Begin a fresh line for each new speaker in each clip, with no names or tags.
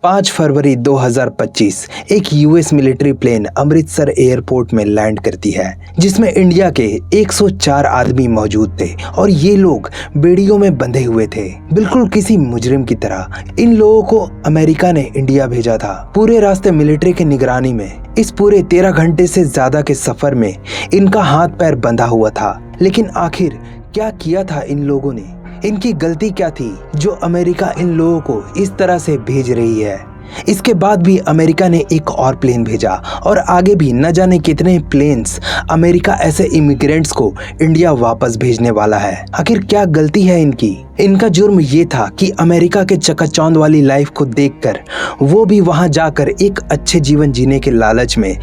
5 फरवरी 2025 एक US military plane Amritsar airport में लैंड करती है, जिसमें इंडिया के 104 आदमी मौजूद थे और ये लोग बेड़ियों में बंधे हुए थे, बिल्कुल किसी मुजरिम की तरह। इन लोगों को अमेरिका ने इंडिया भेजा था। पूरे रास्ते मिलिट्री की निगरानी में इस पूरे 13 घंटे से ज्यादा के सफर में इनका हाथ पैर बंधा हुआ था। लेकिन आखिर क्या किया था इन लोगों ने? इनकी गलती क्या थी जो अमेरिका इन लोगों को इस तरह से भेज रही है? इसके बाद भी अमेरिका ने एक और प्लेन भेजा और आगे भी न जाने कितने प्लेन्स अमेरिका ऐसे इमिग्रेंट्स को इंडिया वापस भेजने वाला है। आखिर क्या गलती है इनकी? इनका जुर्म ये था कि अमेरिका के चकाचौंध वाली लाइफ को देखकर वो भी वहां जाकर एक अच्छे जीवन जीने के लालच में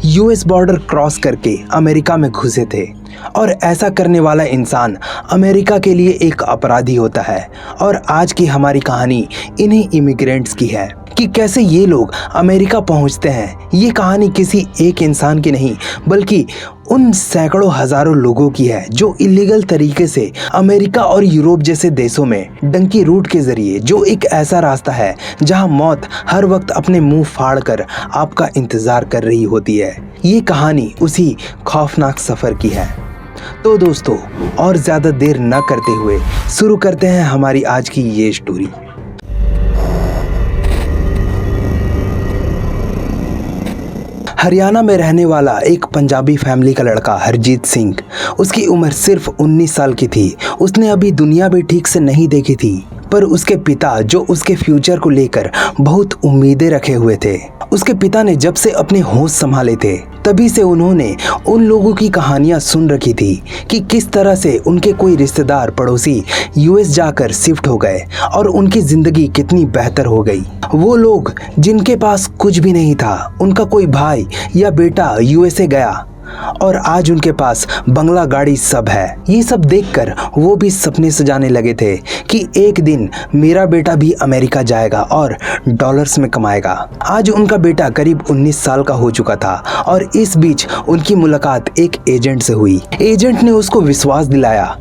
यूएस बॉर्डर क्रॉस करके अमेरिका में घुसे थे। और ऐसा करने वाला इंसान अमेरिका के लिए एक अपराधी होता है। और आज की हमारी कहानी इन्हीं इमिग्रेंट्स की है कि कैसे ये लोग अमेरिका पहुंचते हैं। ये कहानी किसी एक इंसान की नहीं बल्कि उन सैकड़ों हजारों लोगों की है जो इलीगल तरीके से अमेरिका और यूरोप जैसे देशों में डंकी रूट के जरिए, जो एक ऐसा रास्ता है जहां मौत हर वक्त अपने मुंह फाड़ कर आपका इंतजार कर रही होती है। ये कहानी उसी खौफनाक सफर की है। तो दोस्तों, और ज्यादा देर न करते हुए शुरू करते हैं हमारी आज की ये स्टोरी। हरियाणा में रहने वाला एक पंजाबी फैमिली का लड़का हरजीत सिंह, उसकी उम्र सिर्फ 19 साल की थी। उसने अभी दुनिया भी ठीक से नहीं देखी थी, पर उसके पिता जो उसके फ्यूचर को लेकर बहुत उम्मीदें रखे हुए थे। उसके पिता ने जब से अपने होश संभाले थे तभी से उन्होंने उन लोगों की कहानियां सुन रखी थी कि किस तरह से उनके कोई रिश्तेदार पड़ोसी यूएस जाकर शिफ्ट हो गए और उनकी जिंदगी कितनी बेहतर हो गई। वो लोग जिनके पास कुछ भी नहीं था, उनका कोई भाई या बेटा यूएसए गया और आज उनके पास बंगला गाड़ी सब है। ये सब देखकर वो भी सपने सजाने लगे थे कि एक दिन मेरा बेटा भी अमेरिका जाएगा और डॉलर्स में कमाएगा। आज उनका बेटा करीब 19 साल का हो चुका था और इस बीच उनकी मुलाकात एक एजेंट से हुई। एजेंट ने उसको विश्वास दिलाया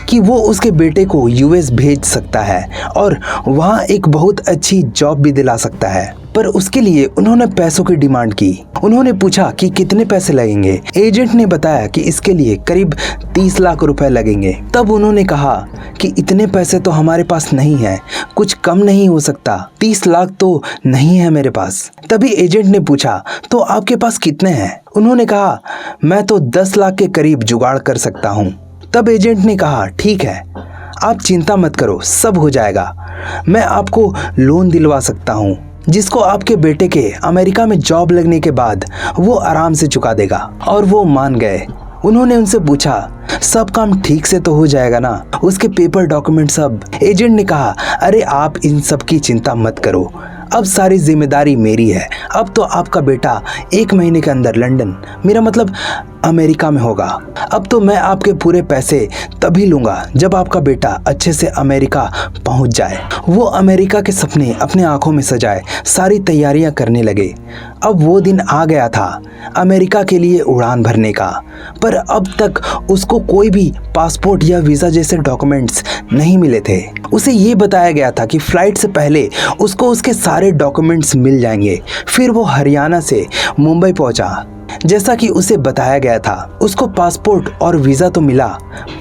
कि वो उसके बेटे को यूएस भेज सकता है और वहाँ एक बहुत अच्छी जॉब भी दिला सकता है। पर उसके लिए उन्होंने पैसों की डिमांड की। उन्होंने पूछा कि कितने पैसे लगेंगे। एजेंट ने बताया कि इसके लिए करीब 30 लाख रुपए लगेंगे। तब उन्होंने कहा कि इतने पैसे तो हमारे पास नहीं है, कुछ कम नहीं हो सकता? 30 लाख तो नहीं है मेरे पास। तभी एजेंट ने पूछा, तो आपके पास कितने हैं? उन्होंने कहा, मैं तो 10 लाख के करीब जुगाड़ कर सकता हूँ। तब एजेंट ने कहा, ठीक है, आप चिंता मत करो, सब हो जाएगा। मैं आपको लोन दिलवा सकता हूँ जिसको आपके बेटे के अमेरिका में जॉब लगने के बाद वो आराम से चुका देगा। और वो मान गए। उन्होंने उनसे पूछा, सब काम ठीक से तो हो जाएगा ना? उसके पेपर डॉक्यूमेंट सब? एजेंट ने कहा, अरे आप इन सब की चिंता मत करो, अब सारी जिम्मेदारी मेरी है। अब तो आपका बेटा 1 महीने के अंदर लंदन, मेरा मतलब अमेरिका में होगा। अब तो मैं आपके पूरे पैसे तभी लूंगा जब आपका बेटा अच्छे से अमेरिका पहुंच जाए। वो अमेरिका के सपने अपने आंखों में सजाए सारी तैयारियां करने लगे। अब वो दिन आ गया था अमेरिका के लिए उड़ान भरने का, पर अब तक उसको कोई भी पासपोर्ट या वीज़ा जैसे डॉक्यूमेंट्स नहीं मिले थे। उसे ये बताया गया था कि फ्लाइट से पहले उसको उसके सारे डॉक्यूमेंट्स मिल जाएंगे। फिर वो हरियाणा से मुंबई पहुंचा। जैसा कि उसे बताया गया था, उसको पासपोर्ट और वीज़ा तो मिला,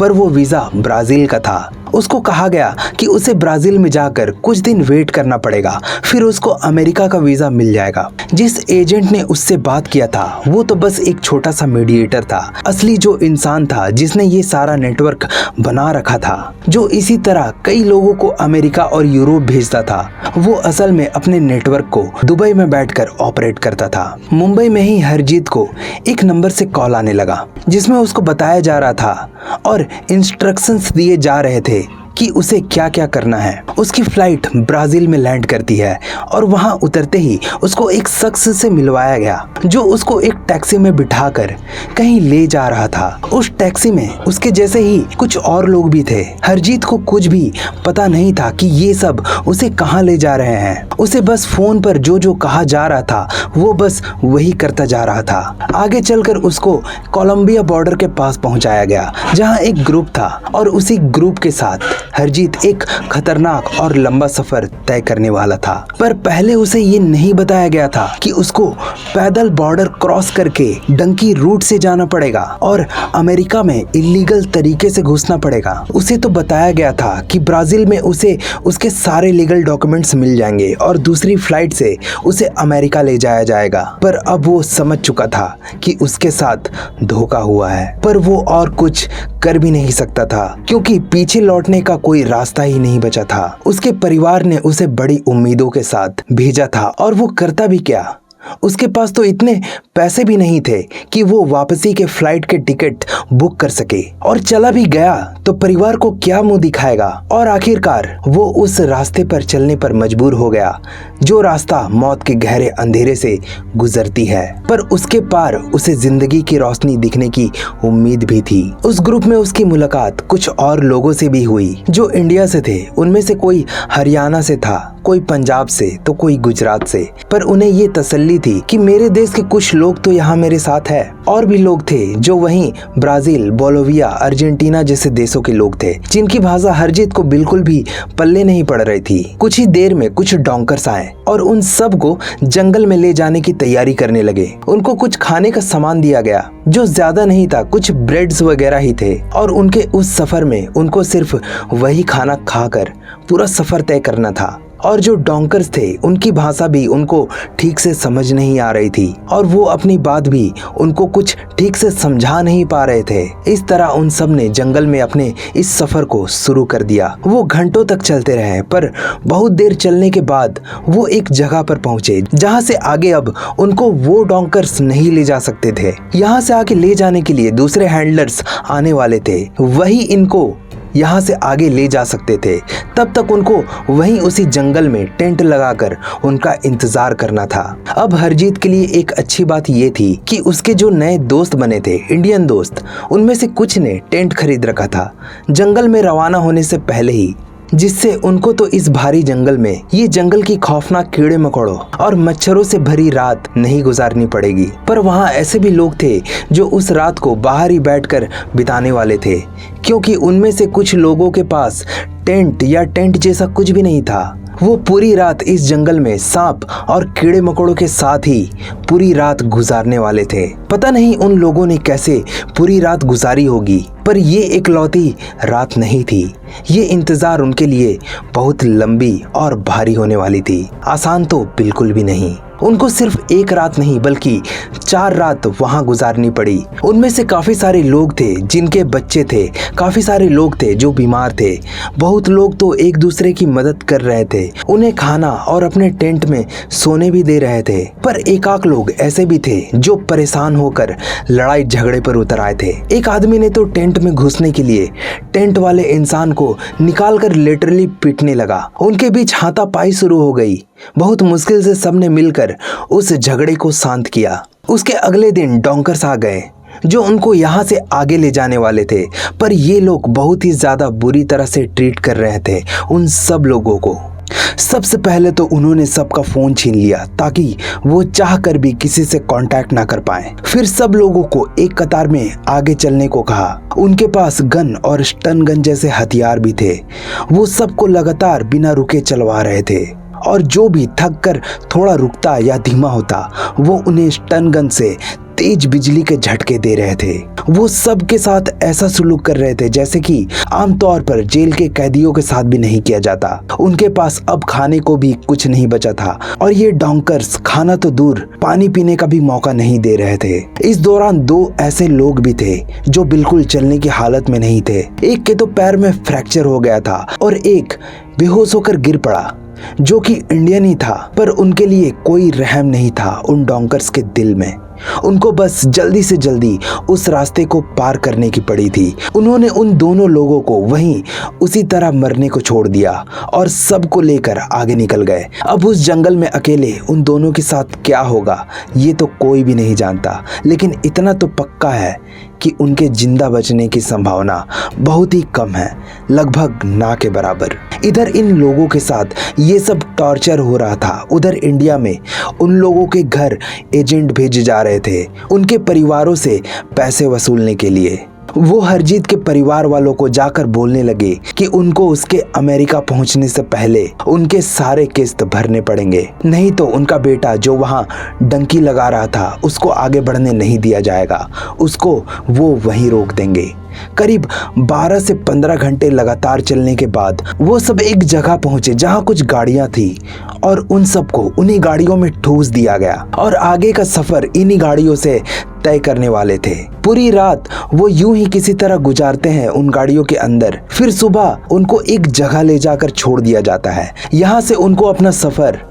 पर वो वीज़ा ब्राज़ील का था। उसको कहा गया कि उसे ब्राज़ील में जाकर कुछ दिन वेट करना पड़ेगा, फिर उसको अमेरिका का वीज़ा मिल जाएगा। जिस एजेंट ने उससे बात किया था वो तो बस एक छोटा सा मीडिएटर था। असली जो इंसान था जिसने ये सारा नेटवर्क बना रखा था, जो इसी तरह कई लोगों को अमेरिका और यूरोप भेजता था, वो असल में अपने नेटवर्क को दुबई में बैठकर ऑपरेट करता था। मुंबई में ही हरजीत को एक नंबर से कॉल आने लगा जिसमें उसको बताया जा रहा था और इंस्ट्रक्शंस दिए जा रहे थे कि उसे क्या क्या करना है। उसकी फ्लाइट ब्राज़ील में लैंड करती है और वहां उतरते ही उसको एक शख्स से मिलवाया गया जो उसको एक टैक्सी में बिठाकर कहीं ले जा रहा था। उस टैक्सी में उसके जैसे ही कुछ और लोग भी थे। हरजीत को कुछ भी पता नहीं था कि ये सब उसे कहां ले जा रहे हैं। उसे बस फोन पर जो जो कहा जा रहा था वो बस वही करता जा रहा था। आगे चलकर उसको कोलंबिया बॉर्डर के पास पहुंचाया गया जहां एक ग्रुप था और उसी ग्रुप के साथ हरजीत एक खतरनाक और लंबा सफर तय करने वाला था, पर पहले उसे ये नहीं बताया गया था कि उसको पैदल बॉर्डर क्रॉस करके डंकी रूट से जाना पड़ेगा और अमेरिका में इलीगल तरीके से घुसना पड़ेगा। उसे तो बताया गया था कि ब्राजील में उसे उसके सारे लीगल डॉक्यूमेंट्स मिल जाएंगे और दूसरी फ्लाइट से उसे अमेरिका ले जाया जाएगा, पर अब वो समझ चुका था कि उसके साथ धोखा हुआ है। पर वो और कुछ कर भी नहीं सकता था क्योंकि पीछे लौटने का कोई रास्ता ही नहीं बचा था। उसके परिवार ने उसे बड़ी उम्मीदों के साथ भेजा था और वो करता भी क्या, उसके पास तो इतने पैसे भी नहीं थे कि वो वापसी के फ्लाइट के टिकट बुक कर सके, और चला भी गया तो परिवार को क्या मुंह दिखाएगा। और आखिरकार वो उस रास्ते पर चलने पर मजबूर हो गया जो रास्ता मौत के गहरे अंधेरे से गुजरती है, पर उसके पार उसे जिंदगी की रोशनी दिखने की उम्मीद भी थी। उस ग्रुप में उसकी मुलाकात कुछ और लोगों से भी हुई जो इंडिया से थे। उनमें से कोई हरियाणा से था, कोई पंजाब से तो कोई गुजरात से, पर उन्हें ये तसल्ली थी कि मेरे देश के कुछ लोग तो यहाँ मेरे साथ है। और भी लोग थे जो वहीं ब्राजील, बोलोविया, अर्जेंटीना जैसे देशों के लोग थे जिनकी भाषा हरजीत को बिल्कुल भी पल्ले नहीं पड़ रही थी। कुछ ही देर में कुछ डॉन्कर्स आए और उन सब को जंगल में ले जाने की तैयारी करने लगे। उनको कुछ खाने का सामान दिया गया जो ज्यादा नहीं था, कुछ ब्रेड्स वगैरह ही थे, और उनके उस सफर में उनको सिर्फ वही खाना खाकर पूरा सफर तय करना था। और जो डॉन्कर्स थे उनकी भाषा भी उनको ठीक से समझ नहीं आ रही थी और वो अपनी बात भी उनको कुछ ठीक से समझा नहीं पा रहे थे। इस तरह उन सब ने जंगल में अपने इस सफर को शुरू कर दिया। वो घंटों तक चलते रहे, पर बहुत देर चलने के बाद वो एक जगह पर पहुंचे जहां से आगे अब उनको वो डॉन्कर्स नहीं ले जा सकते थे। यहाँ से आगे ले जाने के लिए दूसरे हैंडलर्स आने वाले थे, वही इनको यहाँ से आगे ले जा सकते थे। तब तक उनको वहीं उसी जंगल में टेंट लगाकर उनका इंतजार करना था। अब हरजीत के लिए एक अच्छी बात ये थी कि उसके जो नए दोस्त बने थे, इंडियन दोस्त, उनमें से कुछ ने टेंट खरीद रखा था जंगल में रवाना होने से पहले ही, जिससे उनको तो इस भारी जंगल में ये जंगल की खौफनाक कीड़े मकोड़ों और मच्छरों से भरी रात नहीं गुजारनी पड़ेगी। पर वहाँ ऐसे भी लोग थे जो उस रात को बाहर ही बैठकर बिताने वाले थे, क्योंकि उनमें से कुछ लोगों के पास टेंट या टेंट जैसा कुछ भी नहीं था। वो पूरी रात इस जंगल में सांप और कीड़े मकोड़ों के साथ ही पूरी रात गुजारने वाले थे। पता नहीं उन लोगों ने कैसे पूरी रात गुजारी होगी, पर ये इकलौती रात नहीं थी। ये इंतजार उनके लिए बहुत लंबी और भारी होने वाली थी, आसान तो बिल्कुल भी नहीं। उनको सिर्फ एक रात नहीं बल्कि 4 रात वहां गुजारनी पड़ी। उनमें से काफी सारे लोग थे जिनके बच्चे थे, काफी सारे लोग थे जो बीमार थे, बहुत लोग तो एक दूसरे की मदद कर रहे थे, उन्हें खाना और अपने टेंट में सोने भी दे रहे थे। पर एकाक लोग ऐसे भी थे जो परेशान होकर लड़ाई झगड़े पर उतर आए थे। एक आदमी ने तो टेंट में घुसने के लिए टेंट वाले इंसान को निकालकर लिटरली पीटने लगा। उनके बीच हाथापाई शुरू हो गई। बहुत मुश्किल से सबने मिलकर उस झगड़े को शांत किया। उसके अगले दिन डॉन्कर्स आ गए जो उनको यहाँ से आगे ले जाने वाले थे, पर ये लोग बहुत ही ज्यादा बुरी तरह से ट्रीट कर रहे थे उन सब लोगों को। सबसे पहले तो उन्होंने सबका फोन छीन लिया ताकि वो चाह कर भी किसी से कांटेक्ट ना कर पाए। फिर सब लोगों को एक कतार में आगे चलने को कहा। उनके पास गन और स्टन गन जैसे हथियार भी थे। वो सबको लगातार बिना रुके चलवा रहे थे, और जो भी थक कर थोड़ा रुकता या धीमा होता वो उन्हें स्टन गन से तेज बिजली के झटके दे रहे थे। वो सबके साथ ऐसा सुलूक कर रहे थे जैसे कि आमतौर पर जेल के कैदियों के साथ भी नहीं किया जाता। उनके पास अब खाने को भी कुछ नहीं बचा था, और ये डॉन्कर्स खाना तो दूर पानी पीने का भी मौका नहीं दे रहे थे। इस दौरान 2 ऐसे लोग भी थे जो बिल्कुल चलने की हालत में नहीं थे। एक के तो पैर में फ्रैक्चर हो गया था और एक बेहोश होकर गिर पड़ा, जो कि इंडियन ही था। पर उनके लिए कोई रहम नहीं था उन डॉन्कर्स के दिल में। उनको बस जल्दी से जल्दी उस रास्ते को पार करने की पड़ी थी। उन्होंने उन दोनों लोगों को वहीं उसी तरह मरने को छोड़ दिया और सबको लेकर आगे निकल गए। अब उस जंगल में अकेले उन दोनों के साथ क्या होगा ये तो कोई भी नहीं जानता, लेकिन इतना तो पक्का है कि उनके जिंदा बचने की संभावना बहुत ही कम है, लगभग ना के बराबर। इधर इन लोगों के साथ ये सब टॉर्चर हो रहा था। उधर इंडिया में उन लोगों के घर एजेंट भेजे जा रहे थे उनके परिवारों से पैसे वसूलने के लिए। वो हरजीत के परिवार वालों को जाकर बोलने लगे कि उनको उसके अमेरिका पहुंचने से पहले उनके सारे किस्त भरने पड़ेंगे, नहीं तो उनका बेटा जो वहां डंकी लगा रहा था उसको आगे बढ़ने नहीं दिया जाएगा, उसको वो वहीं रोक देंगे। करीब 12 से 15 घंटे लगातार चलने के बाद वो सब एक जगह पहुंचे जहां कुछ गाड़ियां थी और उन सबको उन्हीं गाड़ियों में ठूस दिया गया और आगे का सफर इन्हीं गाड़ियों से तय करने वाले थे। पूरी रात वो यूं ही किसी तरह गुजारते हैं उन गाड़ियों के अंदर। फिर सुबह उनको एक जगह ले जाकर छोड़ दिया जाता है। यहाँ से उनको अपना सफर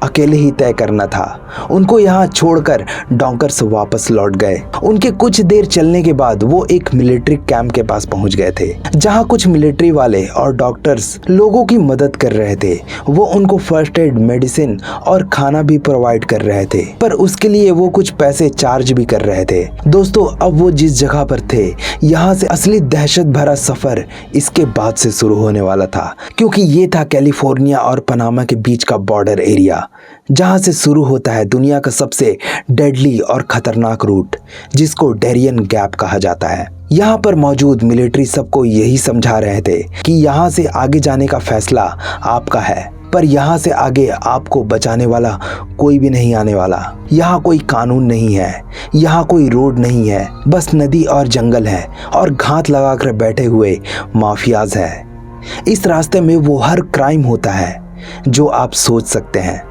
अकेले ही तय करना था। उनको यहाँ छोड़कर डॉन्कर्स वापस लौट गए। उनके कुछ देर चलने के बाद वो एक मिलिट्री कैंप के पास पहुंच गए थे, जहाँ कुछ मिलिट्री वाले और डॉक्टर्स लोगों की मदद कर रहे थे। वो उनको फर्स्ट एड, मेडिसिन और खाना भी प्रोवाइड कर रहे थे, पर उसके लिए वो कुछ पैसे चार्ज भी कर रहे थे। दोस्तों, अब वो जिस जगह पर थे, यहाँ से असली दहशत भरा सफर इसके बाद से शुरू होने वाला था, क्योंकि ये था कैलिफोर्निया और पनामा के बीच का बॉर्डर एरिया, जहां से शुरू होता है दुनिया का सबसे डेडली और खतरनाक रूट, जिसको डेरियन गैप कहा जाता है। यहाँ पर मौजूद मिलिट्री सबको यही समझा रहे थे कि यहाँ से आगे जाने का फैसला आपका है, पर यहाँ से आगे आपको बचाने वाला कोई भी नहीं आने वाला। यहाँ कोई कानून नहीं है, यहाँ कोई रोड नहीं है, बस नदी और जंगल है और घात लगाकर बैठे हुए माफियाज है। इस रास्ते में वो हर क्राइम होता है जो आप सोच सकते हैं।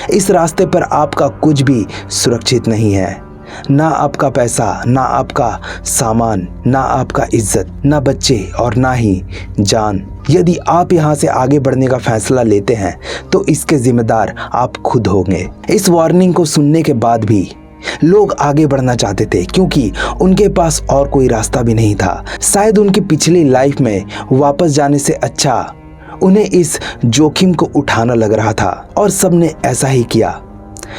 इस रास्ते पर आपका कुछ भी सुरक्षित नहीं है, ना आपका पैसा, ना आपका सामान, ना आपका इज्जत, ना बच्चे और ना ही जान। यदि आप यहाँ से आगे बढ़ने का फैसला लेते हैं तो इसके जिम्मेदार आप खुद होंगे। इस वार्निंग को सुनने के बाद भी लोग आगे बढ़ना चाहते थे, क्योंकि उनके पास और कोई रास्ता भी नहीं था। शायद उनकी पिछली लाइफ में वापस जाने से अच्छा उन्हें इस जोखिम को उठाना लग रहा था और सबने ऐसा ही किया।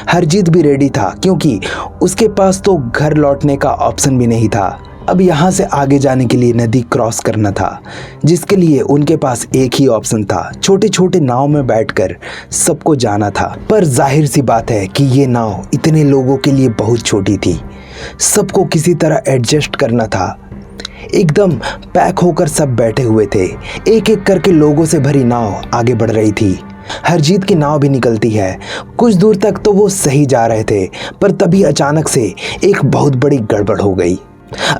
हरजीत भी रेडी था, क्योंकि उसके पास तो घर लौटने का ऑप्शन भी नहीं था। अब यहाँ से आगे जाने के लिए नदी क्रॉस करना था, जिसके लिए उनके पास एक ही ऑप्शन था, छोटे छोटे नाव में बैठकर सबको जाना था। पर जाहिर सी बात है कि ये नाव इतने लोगों के लिए बहुत छोटी थी। सबको किसी तरह एडजस्ट करना था। एकदम पैक होकर सब बैठे हुए थे। एक एक करके लोगों से भरी नाव आगे बढ़ रही थी। हरजीत की नाव भी निकलती है। कुछ दूर तक तो वो सही जा रहे थे, पर तभी अचानक से एक बहुत बड़ी गड़बड़ हो गई।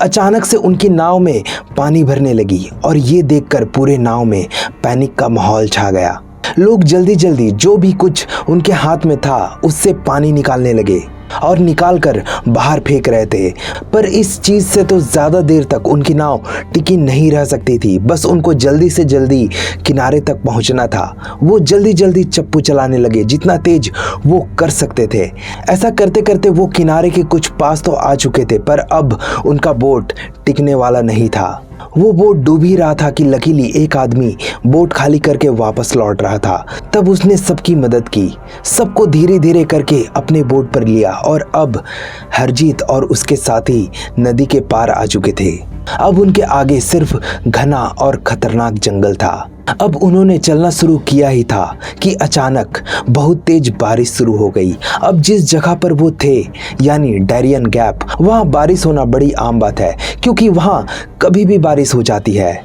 अचानक से उनकी नाव में पानी भरने लगी और ये देखकर पूरे नाव में पैनिक का माहौल छा गया। लोग जल्दी जल्दी जो भी कुछ उनके हाथ में था उससे पानी निकालने लगे और निकालकर बाहर फेंक रहे थे। पर इस चीज से तो ज्यादा देर तक उनकी नाव टिकी नहीं रह सकती थी। बस उनको जल्दी से जल्दी किनारे तक पहुंचना था। वो जल्दी जल्दी चप्पू चलाने लगे, जितना तेज वो कर सकते थे। ऐसा करते करते वो किनारे के कुछ पास तो आ चुके थे, पर अब उनका बोट टिकने वाला नहीं था। वो बोट डूब ही रहा था कि लकीली एक आदमी बोट खाली करके वापस लौट रहा था। तब उसने सबकी मदद की, सबको धीरे धीरे करके अपने बोट पर लिया और अब हरजीत और उसके साथी नदी के पार आ चुके थे। अब उनके आगे सिर्फ घना और खतरनाक जंगल था। अब उन्होंने चलना शुरू किया ही था कि अचानक बहुत तेज बारिश शुरू हो गई। अब जिस जगह पर वो थे, यानी डेरियन गैप, वहाँ बारिश होना बड़ी आम बात है, क्योंकि वहाँ कभी भी बारिश हो जाती है।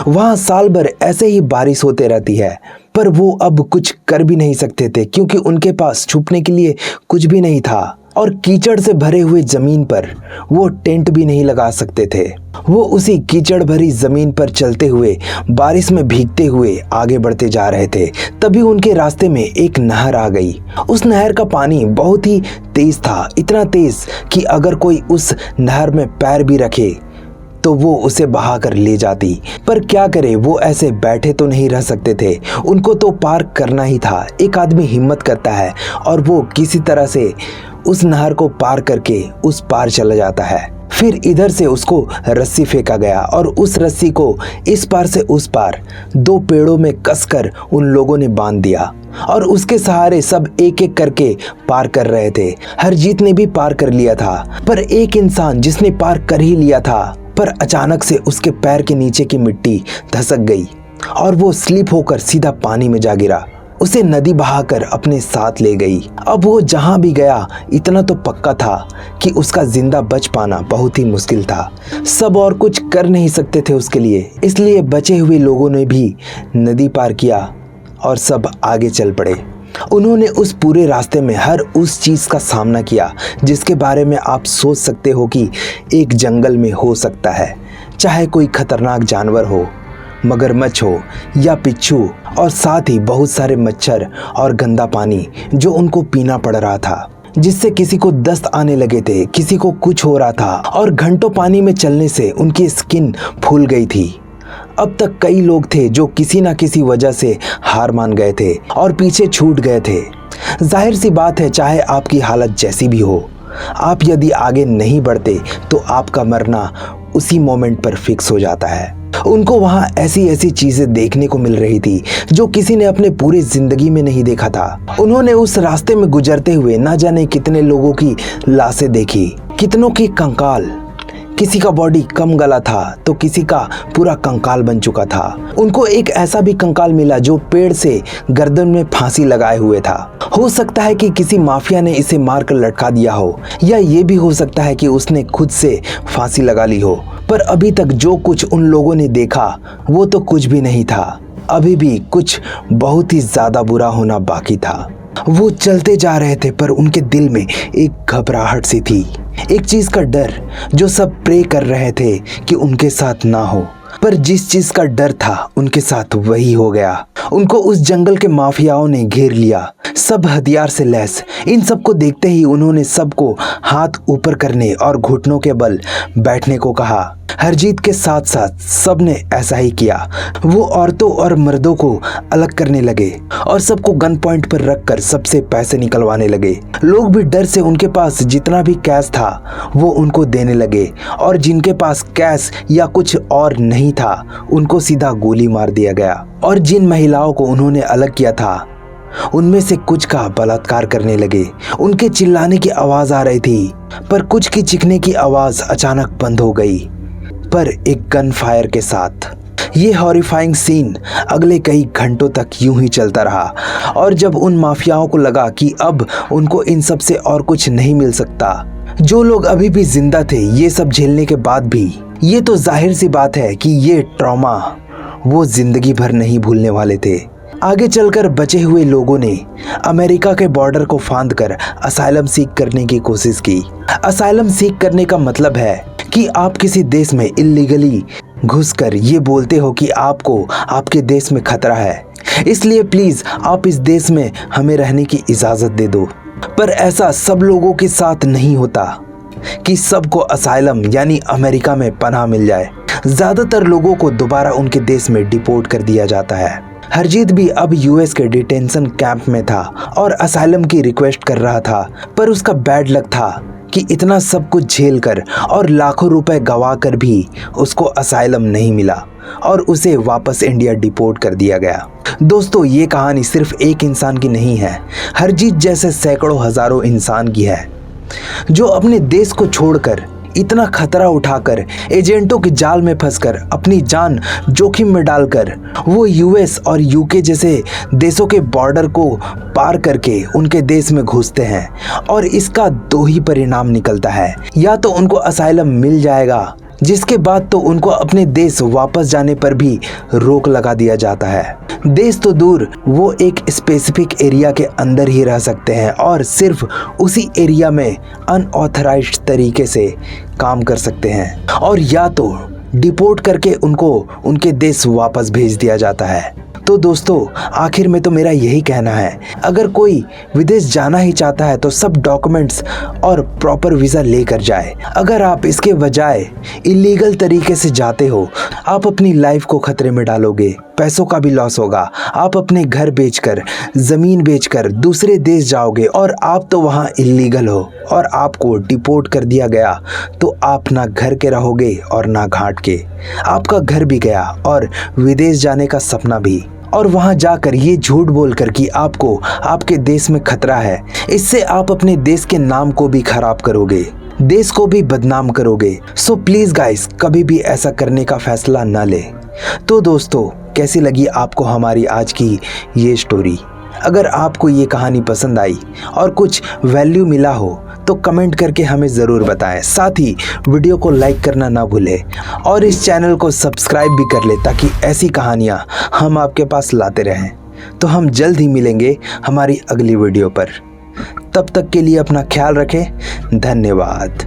वहाँ साल भर ऐसे ही बारिश होते रहती है। पर वो अब कुछ कर भी नहीं सकते थे, क्योंकि उनके पास छुपने के लिए कुछ भी नहीं था और कीचड़ से भरे हुए जमीन पर वो टेंट भी नहीं लगा सकते थे। वो उसी कीचड़ भरी जमीन पर चलते हुए, बारिश में भीगते हुए आगे बढ़ते जा रहे थे। तभी उनके रास्ते में एक नहर आ गई। उस नहर का पानी बहुत ही तेज था, इतना तेज कि अगर कोई उस नहर में पैर भी रखे तो वो उसे बहा कर ले जाती। पर क्या करे, वो ऐसे बैठे तो नहीं रह सकते थे, उनको तो पार करना ही था। एक आदमी हिम्मत करता है और वो किसी तरह से उस नहर को पार करके उस पार चला जाता है। फिर इधर से उसको रस्सी फेंका गया और उस रस्सी को इस पार से उस पार 2 पेड़ों में कसकर उन लोगों ने बांध दिया और उसके सहारे सब एक एक करके पार कर रहे थे। हरजीत ने भी पार कर लिया था, पर एक इंसान जिसने पार कर ही लिया था, पर अचानक से उसके पैर के नीचे की मिट्टी धसक गई और वो स्लिप होकर सीधा पानी में जा गिरा। उसे नदी बहाकर अपने साथ ले गई। अब वो जहां भी गया इतना तो पक्का था कि उसका जिंदा बच पाना बहुत ही मुश्किल था। सब और कुछ कर नहीं सकते थे उसके लिए, इसलिए बचे हुए लोगों ने भी नदी पार किया और सब आगे चल पड़े। उन्होंने उस पूरे रास्ते में हर उस चीज़ का सामना किया जिसके बारे में आप सोच सकते हो कि एक जंगल में हो सकता है, चाहे कोई खतरनाक जानवर हो, मगरमच्छ हो या पिच्छू, और साथ ही बहुत सारे मच्छर और गंदा पानी जो उनको पीना पड़ रहा था, जिससे किसी को दस्त आने लगे थे, किसी को कुछ हो रहा था और घंटों पानी में चलने से उनकी स्किन फूल गई थी। अब तक कई लोग थे जो किसी ना किसी वजह से हार मान गए थे और पीछे छूट गए थे। जाहिर सी बात है, चाहे आपकी हालत जैसी भी हो, आप यदि आगे नहीं बढ़ते तो आपका मरना उसी मोमेंट पर फिक्स हो जाता है। उनको वहाँ ऐसी ऐसी चीजें देखने को मिल रही थी जो किसी ने अपने पूरी जिंदगी में नहीं देखा था। उन्होंने उस रास्ते में गुजरते हुए ना जाने कितने लोगों की लाशें देखी, कितनों की कंकाल। किसी का बॉडी कम गला था तो किसी का पूरा कंकाल बन चुका था। उनको एक ऐसा भी कंकाल मिला जो पेड़ से गर्दन में फांसी लगाए हुए था। हो सकता है कि किसी माफिया ने इसे मारकर लटका दिया हो, या ये भी हो सकता है कि उसने खुद से फांसी लगा ली हो। पर अभी तक जो कुछ उन लोगों ने देखा वो तो कुछ भी नहीं था। अभी भी कुछ बहुत ही ज्यादा बुरा होना बाकी था। वो चलते जा रहे थे पर उनके दिल में एक घबराहट सी थी, एक चीज का डर जो सब प्रे कर रहे थे कि उनके साथ ना हो। पर जिस चीज का डर था उनके साथ वही हो गया। उनको उस जंगल के माफियाओं ने घेर लिया, सब हथियार से लैस। इन सबको देखते ही उन्होंने सबको हाथ ऊपर करने और घुटनों के बल बैठने को कहा। हरजीत के साथ साथ सब ने ऐसा ही किया। वो औरतों और मर्दों को अलग करने लगे और सबको गन पॉइंट पर रखकर सबसे पैसे निकलवाने लगे। लोग भी डर से उनके पास जितना भी कैश था वो उनको देने लगे, और जिनके पास कैश या कुछ और नहीं था उनको सीधा गोली मार दिया गया। और जिन महिलाओं को उन्होंने अलग किया था उनमें से कुछ का बलात्कार करने लगे। उनके चिल्लाने की आवाज आ रही थी, पर कुछ की चीखने की आवाज अचानक बंद हो गई, पर एक गन फायर के साथ। ये हॉरिफाइंग सीन अगले कई घंटों तक यूं ही चलता रहा। और जब उन माफियाओं को लगा कि अब उनको इन सब से और कुछ नहीं मिल सकता, जो लोग अभी भी जिंदा थे ये सब झेलने के बाद भी, ये तो जाहिर सी बात है कि ये ट्रॉमा वो जिंदगी भर नहीं भूलने वाले थे। आगे चलकर बचे हुए लोगों ने अमेरिका के बॉर्डर को फांद कर असाइलम सीख करने की कोशिश की। असाइलम सीख करने का मतलब है कि आप किसी देश में इल्लीगली घुसकर ये बोलते हो कि आपको आपके देश में खतरा है, इसलिए प्लीज आप इस देश में हमें रहने की इजाजत दे दो। पर ऐसा सब लोगों के साथ नहीं होता कि सबको असाइलम यानी अमेरिका में पनाह मिल जाए। ज्यादातर लोगों को दोबारा उनके देश में डिपोर्ट कर दिया जाता है। हरजीत भी अब यूएस के डिटेंशन कैंप में था और असाइलम की रिक्वेस्ट कर रहा था, पर उसका बैड लक था कि इतना सब कुछ झेल कर और लाखों रुपए गवा कर भी उसको असाइलम नहीं मिला और उसे वापस इंडिया डिपोर्ट कर दिया गया। दोस्तों, ये कहानी सिर्फ एक इंसान की नहीं है, हरजीत जैसे सैकड़ों हजारों इंसान की है जो अपने देश को छोड़कर इतना खतरा उठाकर एजेंटों के जाल में फंसकर अपनी जान जोखिम में डालकर वो यूएस और यूके जैसे देशों के बॉर्डर को पार करके उनके देश में घुसते हैं। और इसका दो ही परिणाम निकलता है, या तो उनको असाइलम मिल जाएगा, जिसके बाद तो उनको अपने देश वापस जाने पर भी रोक लगा दिया जाता है। देश तो दूर, वो एक स्पेसिफिक एरिया के अंदर ही रह सकते हैं और सिर्फ उसी एरिया में अनऑथराइज्ड तरीके से काम कर सकते हैं, और या तो डिपोर्ट करके उनको उनके देश वापस भेज दिया जाता है। तो दोस्तों, आखिर में तो मेरा यही कहना है, अगर कोई विदेश जाना ही चाहता है तो सब डॉक्यूमेंट्स और प्रॉपर वीज़ा लेकर जाए। अगर आप इसके बजाय इलीगल तरीके से जाते हो, आप अपनी लाइफ को खतरे में डालोगे, पैसों का भी लॉस होगा। आप अपने घर बेचकर, ज़मीन बेचकर दूसरे देश जाओगे और आप तो वहाँ इलीगल हो और आपको डिपोर्ट कर दिया गया, तो आप ना घर के रहोगे और ना घाट के। आपका घर भी गया और विदेश जाने का सपना भी। और वहां जाकर ये झूठ बोलकर कि आपको आपके देश में खतरा है, इससे आप अपने देश के नाम को भी खराब करोगे, देश को भी बदनाम करोगे। सो प्लीज गाइस, कभी भी ऐसा करने का फैसला ना ले। तो दोस्तों, कैसी लगी आपको हमारी आज की ये स्टोरी? अगर आपको ये कहानी पसंद आई और कुछ वैल्यू मिला हो तो कमेंट करके हमें ज़रूर बताएं। साथ ही वीडियो को लाइक करना ना भूलें और इस चैनल को सब्सक्राइब भी कर लें ताकि ऐसी कहानियाँ हम आपके पास लाते रहें। तो हम जल्द ही मिलेंगे हमारी अगली वीडियो पर। तब तक के लिए अपना ख्याल रखें। धन्यवाद।